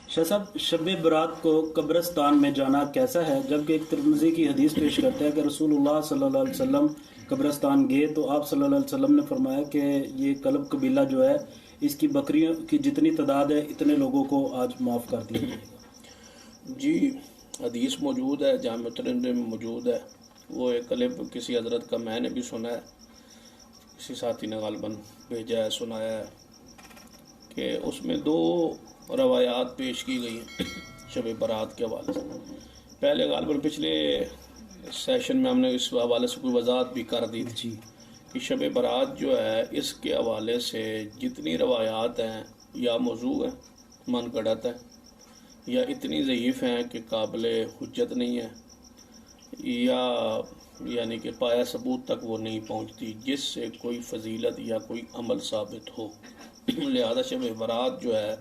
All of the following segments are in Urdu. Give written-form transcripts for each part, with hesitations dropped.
شاہ صاحب، شب برات کو قبرستان میں جانا کیسا ہے؟ جبکہ ایک ترمذی کی حدیث پیش کرتا ہے کہ رسول اللہ صلی اللہ علیہ وسلم قبرستان گئے تو آپ صلی اللہ علیہ وسلم نے فرمایا کہ یہ کلب قبیلہ جو ہے اس کی بکریوں کی جتنی تعداد ہے اتنے لوگوں کو آج معاف کر دیا جائے گا۔ جی، حدیث موجود ہے، جامع ترمذی میں موجود ہے۔ وہ ایک کلب کسی حضرت کا میں نے بھی سنا ہے، کسی ساتھی نے غالباً بھیجا ہے، سنایا ہے کہ اس میں دو روایات پیش کی گئی ہیں شب برات کے حوالے سے۔ پہلے غالباً پچھلے سیشن میں ہم نے اس حوالے سے کوئی وضاحت بھی کر دی تھی جی، کہ شب برات جو ہے اس کے حوالے سے جتنی روایات ہیں یا موضوع ہیں، من گڑت ہے، یا اتنی ضعیف ہیں کہ قابل حجت نہیں ہے، یا یعنی کہ پایا ثبوت تک وہ نہیں پہنچتی جس سے کوئی فضیلت یا کوئی عمل ثابت ہو۔ لہذا شب برات جو ہے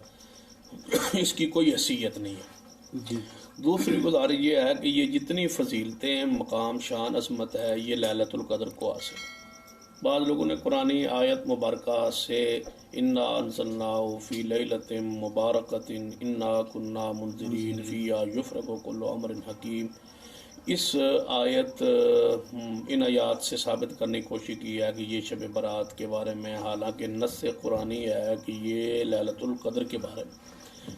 اس کی کوئی حیثیت نہیں ہے۔ جی، دوسری گزارش یہ ہے کہ یہ جتنی فضیلتیں، مقام، شان، عظمت ہے، یہ لیلۃ القدر کو حاصل ہے۔ بعض لوگوں نے قرآنی آیت مبارکہ سے انا انزلناہ فی لیلۃ مبارکۃ انا کنا منذرین فیہا یفرق کل امر حکیم، اس آیت ان آیات سے ثابت کرنے کی کوشش کی ہے کہ یہ شب برات کے بارے میں، حالانکہ نص قرآنی ہے کہ یہ لیلۃ القدر کے بارے میں۔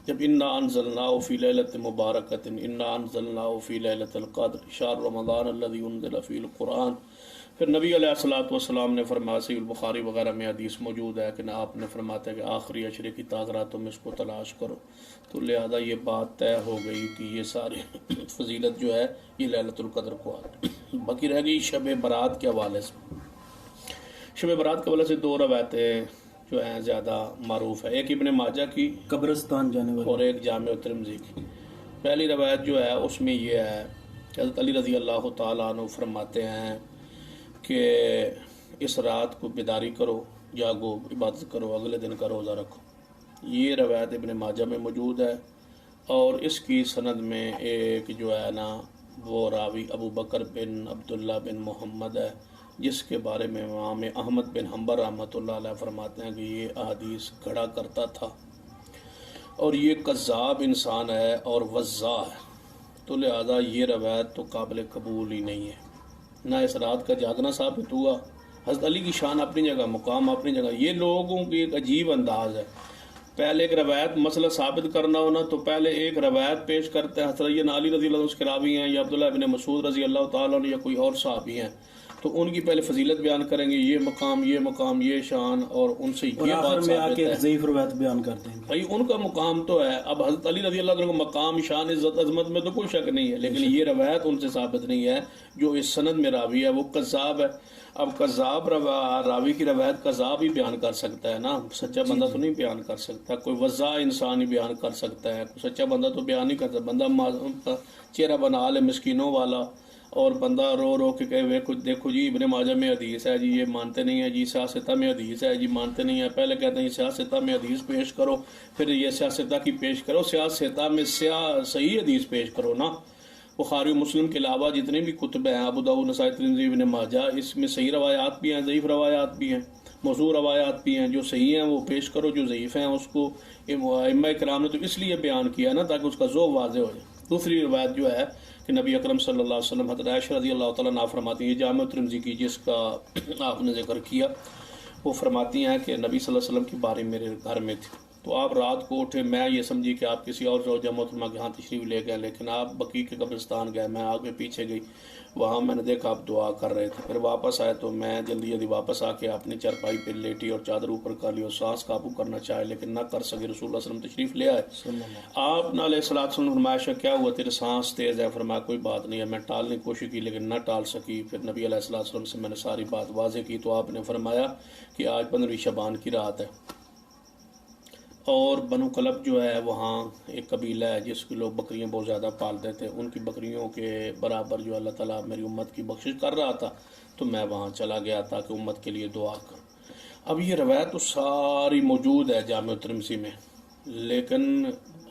جب انا انزلناہ فی لیلۃ مبارکۃ انا انزلناہ فی لیلۃ القدر شہر رمضان الذی انزل فیہ القرآن، پھر نبی علیہ الصلوۃ والسلام نے فرمایا، صحیح البخاری وغیرہ میں حدیث موجود ہے کہ آپ نے فرماتے کہ آخری عشرے کی راتوں میں اس کو تلاش کرو، تو لہذا یہ بات طے ہو گئی کہ یہ ساری فضیلت جو ہے یہ لیلۃ القدر کو آتی۔ باقی رہ گئی شب برات کے حوالے سے۔ شب برات کے حوالے سے دو روایتیں جو ہیں زیادہ معروف ہے، ایک ابن ماجہ کی قبرستان جانے والے اور ایک جامع ترمذی کی۔ پہلی روایت جو ہے اس میں یہ ہے کہ حضرت علی رضی اللہ تعالیٰ عنہ فرماتے ہیں کہ اس رات کو بیداری کرو، جاگو، عبادت کرو، اگلے دن کا روزہ رکھو۔ یہ روایت ابن ماجہ میں موجود ہے، اور اس کی سند میں ایک جو ہے نا وہ راوی ابو بکر بن عبداللہ بن محمد ہے، جس کے بارے میں امام احمد بن حنبل رحمۃ اللہ علیہ فرماتے ہیں کہ یہ احادیث گھڑا کرتا تھا اور یہ کذاب انسان ہے اور وضاح ہے، تو لہذا یہ روایت تو قابل قبول ہی نہیں ہے۔ نہ اس رات کا جاگنا ثابت ہوا۔ حضرت علی کی شان اپنی جگہ، مقام اپنی جگہ، یہ لوگوں کی ایک عجیب انداز ہے۔ پہلے ایک روایت مسئلہ ثابت کرنا ہونا تو پہلے ایک روایت پیش کرتے ہیں، حضرت علی رضی اللہ عنہ اس کے راوی ہیں، یا عبداللہ بن مسعود رضی اللہ تعالیٰ عنہ، یا کوئی اور صحابی ہیں، تو ان کی پہلے فضیلت بیان کریں گے، یہ مقام، یہ شان، اور ان سے اور یہ آخر بات میں آ ثابت کے ہے۔ ایک ضعیف روایت بیان کرتے ہیں۔ بھائی ان کا مقام تو ہے، اب حضرت علی رضی اللہ عنہ کا مقام، شان، عزت، عظمت میں تو کوئی شک نہیں ہے، لیکن یہ روایت ان سے ثابت نہیں ہے۔ جو اس سند میں راوی ہے وہ کذاب ہے۔ اب کذاب راوی کی روایت کذاب ہی بیان کر سکتا ہے نا، سچا بندہ تو نہیں بیان کر سکتا، کوئی وضاح انسان ہی بیان کر سکتا ہے، کوئی سچا بندہ تو بیان نہیں کر سکتا۔ بندہ چہرہ بنا لے مسکینوں والا، اور بندہ رو رو کے کہے دیکھو جی ابن ماجہ میں حدیث ہے جی، یہ مانتے نہیں ہیں جی، سیاستہ میں حدیث ہے جی، مانتے نہیں ہیں۔ پہلے کہتے ہیں سیاستہ میں حدیث پیش کرو، پھر یہ سیاستہ کی پیش کرو، سیاستہ میں صحیح حدیث پیش کرو نا۔ بخاری و مسلم کے علاوہ جتنے بھی کتب ہیں، ابو داؤد، نسائی، ترمذی، ابن ماجہ، اس میں صحیح روایات بھی ہیں، ضعیف روایات بھی ہیں، موضوع روایات بھی ہیں۔ جو صحیح ہیں وہ پیش کرو، جو ضعیف ہیں اس کو ائمہ کرام نے تو اس لیے بیان کیا نا تاکہ اس کا ذوق واضح ہو جائے۔ دوسری روایت جو ہے کہ نبی اکرم صلی اللہ علیہ وسلم، حضرت عائشہ رضی اللہ تعالیٰ عنہ فرماتی ہیں، یہ جامع ترمذی کی جس کا آپ نے ذکر کیا، وہ فرماتی ہیں کہ نبی صلی اللہ علیہ وسلم کی باری میرے گھر میں تھی، تو آپ رات کو اٹھے، میں یہ سمجھی کہ آپ کسی اور زوجہ محترمہ کے ہاں تشریف لے گئے، لیکن آپ بقیع کے قبرستان گئے، میں آگے پیچھے گئی، وہاں میں نے دیکھا آپ دعا کر رہے تھے۔ پھر واپس آئے تو میں جلدی واپس آ کے اپنی چارپائی پہ لیٹی اور چادر اوپر کر لی، اور سانس قابو کرنا چاہے لیکن نہ کر سکے۔ رسول اللہ صلی اللہ علیہ وسلم تشریف لے آئے، آپ نے علیہ الصلوۃ والسلام فرمایا کیا ہوا تیرے سانس تیز ہے؟ فرمایا کوئی بات نہیں ہے۔ میں ٹالنے کی کوشش کی لیکن نہ ٹال سکی۔ پھر نبی علیہ الصلوۃ والسلام سے میں نے ساری بات واضح کی تو آپ نے فرمایا کہ آج 15 شعبان کی رات ہے، اور بنو کلب جو ہے وہاں ایک قبیلہ ہے جس کے لوگ بکریاں بہت زیادہ پالتے تھے، ان کی بکریوں کے برابر جو اللہ تعالیٰ میری امت کی بخشش کر رہا تھا، تو میں وہاں چلا گیا تاکہ امت کے لیے دعا کروں۔ اب یہ روایت تو ساری موجود ہے جامع ترمذی میں، لیکن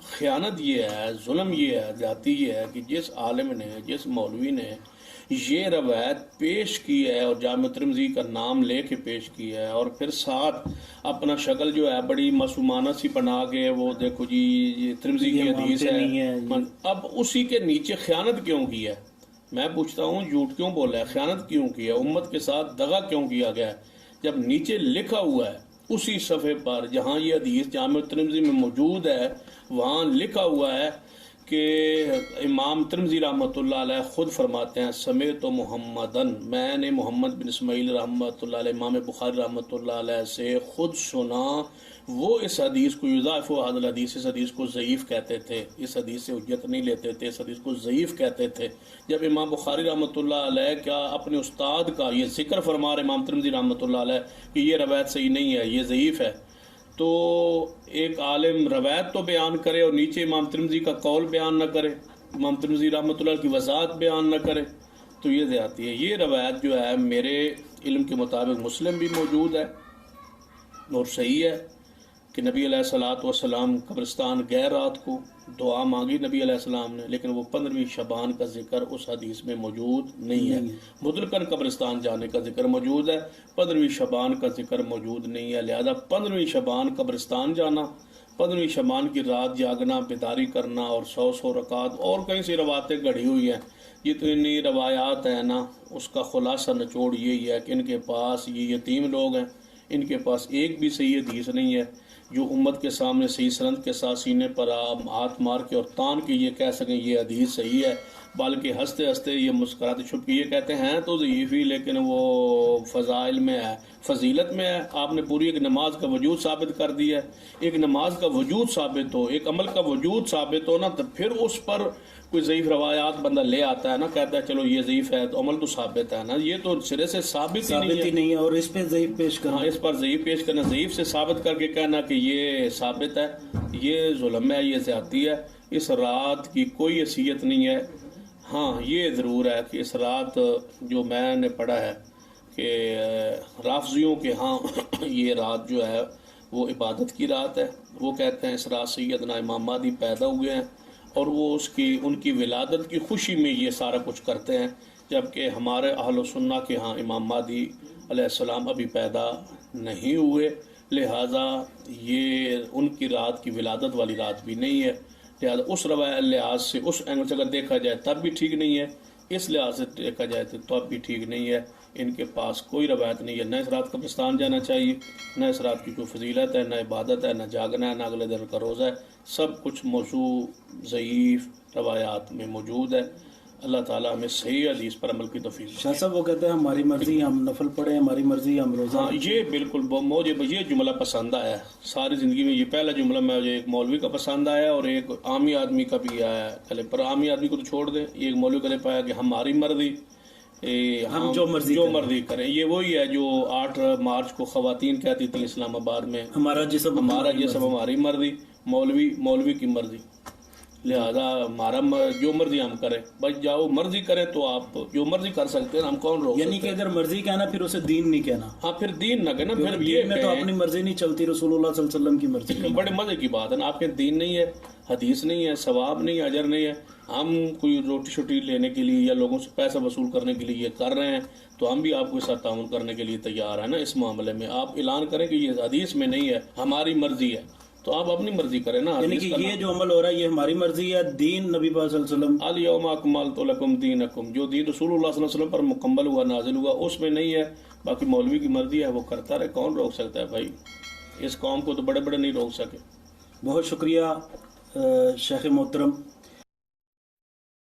خیانت یہ ہے، ظلم یہ ہے، زیادتی یہ ہے کہ جس عالم نے، جس مولوی نے یہ روایت پیش کی ہے اور جامع ترمذی کا نام لے کے پیش کی ہے، اور پھر ساتھ اپنا شکل جو ہے بڑی معصومانہ سی بنا کے وہ دیکھو جی یہ ترمذی کی حدیث ہے، اب اسی کے نیچے خیانت کیوں کی ہے؟ میں پوچھتا ہوں جھوٹ کیوں بولا ہے، خیانت کیوں کی ہے، امت کے ساتھ دغا کیوں کیا گیا ہے؟ جب نیچے لکھا ہوا ہے اسی صفحے پر جہاں یہ حدیث جامع ترمذی میں موجود ہے، وہاں لکھا ہوا ہے کہ امام ترمذی رحمۃ اللہ علیہ خود فرماتے ہیں سمیعت محمدن، میں نے محمد بن اسماعیل رحمۃ اللہ علیہ امام بخاری رحمۃ اللہ علیہ سے خود سنا، وہ اس حدیث کو یضاعف هذا الحدیث، اس حدیث کو ضعیف کہتے تھے، اس حدیث سے حجت نہیں لیتے تھے، اس حدیث کو ضعیف کہتے تھے۔ جب امام بخاری رحمۃ اللہ علیہ کیا اپنے استاد کا یہ ذکر فرما رہے امام ترمذی رحمۃ اللہ علیہ کہ یہ روایت صحیح نہیں ہے، یہ ضعیف ہے، تو ایک عالم روایت تو بیان کرے اور نیچے امام ترمذی کا قول بیان نہ کرے، امام ترمذی رحمۃ اللہ کی وضاحت بیان نہ کرے، تو یہ زیادتی ہے۔ یہ روایت جو ہے میرے علم کے مطابق مسلم بھی موجود ہے اور صحیح ہے کہ نبی علیہ الصلوۃ والسلام قبرستان گئے، رات کو دعا مانگی نبی علیہ السلام نے، لیکن وہ 15ویں شعبان کا ذکر اس حدیث میں موجود نہیں ہے۔ مدرکن قبرستان جانے کا ذکر موجود ہے، 15ویں شعبان کا ذکر موجود نہیں ہے، لہذا 15ویں شعبان قبرستان جانا، 15ویں شعبان کی رات جاگنا، بیداری کرنا اور 100 رکعات اور کئی سی روایتیں گڑھی ہوئی ہیں، جتنی روایات ہیں نا اس کا خلاصہ نچوڑ یہی ہے کہ ان کے پاس یہ یتیم لوگ ہیں، ان کے پاس ایک بھی صحیح حدیث نہیں ہے جو امت کے سامنے صحیح سند کے ساتھ سینے پر ہاتھ مار کے اور تان کے یہ کہہ سکیں یہ حدیث صحیح ہے، بلکہ ہنستے ہنستے یہ مسکراتے چھپ کے یہ کہتے ہیں تو ضعیف ہی لیکن وہ فضائل میں ہے، فضیلت میں ہے۔ آپ نے پوری ایک نماز کا وجود ثابت کر دیا ہے، ایک نماز کا وجود ثابت ہو، ایک عمل کا وجود ثابت ہو نا، تو پھر اس پر کوئی ضعیف روایات بندہ لے آتا ہے نا، کہتا ہے چلو یہ ضعیف ہے تو عمل تو ثابت ہے نا، یہ تو سرے سے ثابت ہی نہیں ہے اور اس پہ ضعیف پیش کرنا، اس پر ضعیف پیش کرنا، ضعیف سے ثابت کر کے کہنا کہ یہ ثابت ہے، یہ ظلم ہے، یہ زیادتی ہے۔ اس رات کی کوئی حیثیت نہیں ہے۔ ہاں یہ ضرور ہے کہ اس رات جو میں نے پڑھا ہے کہ رافضیوں کے ہاں یہ رات جو ہے وہ عبادت کی رات ہے، وہ کہتے ہیں اس رات سیدنا امام مہدی پیدا ہوئے ہیں اور وہ ان کی ولادت کی خوشی میں یہ سارا کچھ کرتے ہیں، جبکہ ہمارے اہل سنہ کے ہاں امام مہدی علیہ السلام ابھی پیدا نہیں ہوئے، لہٰذا یہ ان کی رات کی ولادت والی رات بھی نہیں ہے، لہٰذا اس روایت لحاظ سے اس اینگل سے اگر دیکھا جائے تب بھی ٹھیک نہیں ہے، اس لحاظ سے دیکھا جائے تو اب بھی ٹھیک نہیں ہے۔ ان کے پاس کوئی روایت نہیں ہے، نہ اس رات قبرستان جانا چاہیے، نہ اس رات کی کوئی فضیلت ہے، نہ عبادت ہے، نہ جاگنا ہے، نہ اگلے دن کا روزہ ہے، سب کچھ موضوع ضعیف روایات میں موجود ہے۔ اللہ تعالیٰ ہمیں صحیح حدیث پر عمل کی توفیق دے۔ شاہ صاحب وہ کہتے ہیں ہماری مرضی ہم نفل پڑھیں، ہماری مرضی ہم روزہ۔ ہاں یہ بالکل مجھے یہ جملہ پسند آیا ہے ساری زندگی میں، یہ پہلا جملہ مجھے ایک مولوی کا پسند آیا اور ایک عامی آدمی کا بھی آیا ہے، پر عامی آدمی کو تو چھوڑ دیں، ایک مولوی کا لے پایا کہ ہماری مرضی ہم جو مرضی کریں، یہ وہی ہے جو 8 مارچ کو خواتین کہتی تھیں اسلام آباد میں ہمارا جسم ہماری مرضی، مولوی کی مرضی، لہذا ہمارا جو مرضی ہم کریں، بس جاؤ مرضی کریں تو آپ جو مرضی کر سکتے ہیں، ہم کون روک سکتے ہیں؟ یعنی کہ اگر مرضی کہنا پھر اسے دین نہیں کہنا۔ ہاں پھر دین نہ کہنا، پھر یہ میں تو اپنی مرضی نہیں چلتی، رسول اللہ صلی اللہ علیہ وسلم کی مرضی۔ بڑے مزے کی بات ہے نا، آپ کے دین نہیں ہے، حدیث نہیں ہے، ثواب نہیں ہے، اجر نہیں ہے، ہم کوئی روٹی شوٹی لینے کے لیے یا لوگوں سے پیسہ وصول کرنے کے لیے یہ کر رہے ہیں، تو ہم بھی آپ کے ساتھ تعاون کرنے کے لیے تیار ہیں نا۔ اس معاملے میں آپ اعلان کریں کہ یہ حدیث میں نہیں ہے، ہماری مرضی ہے، تو آپ اپنی مرضی کریں نا۔ یعنی کہ یہ جو عمل ہو رہا ہے یہ ہماری مرضی ہے، دین نبی پاک صلی اللہ علیہ وسلم الیوم اکملت لکم دینکم، جو دین رسول اللہ صلی اللہ علیہ وسلم پر مکمل ہوا، نازل ہوا، اس میں نہیں ہے، باقی مولوی کی مرضی ہے، وہ کرتا رہے، کون روک سکتا ہے بھائی؟ اس قوم کو تو بڑے بڑے نہیں روک سکے۔ بہت شکریہ شیخ محترم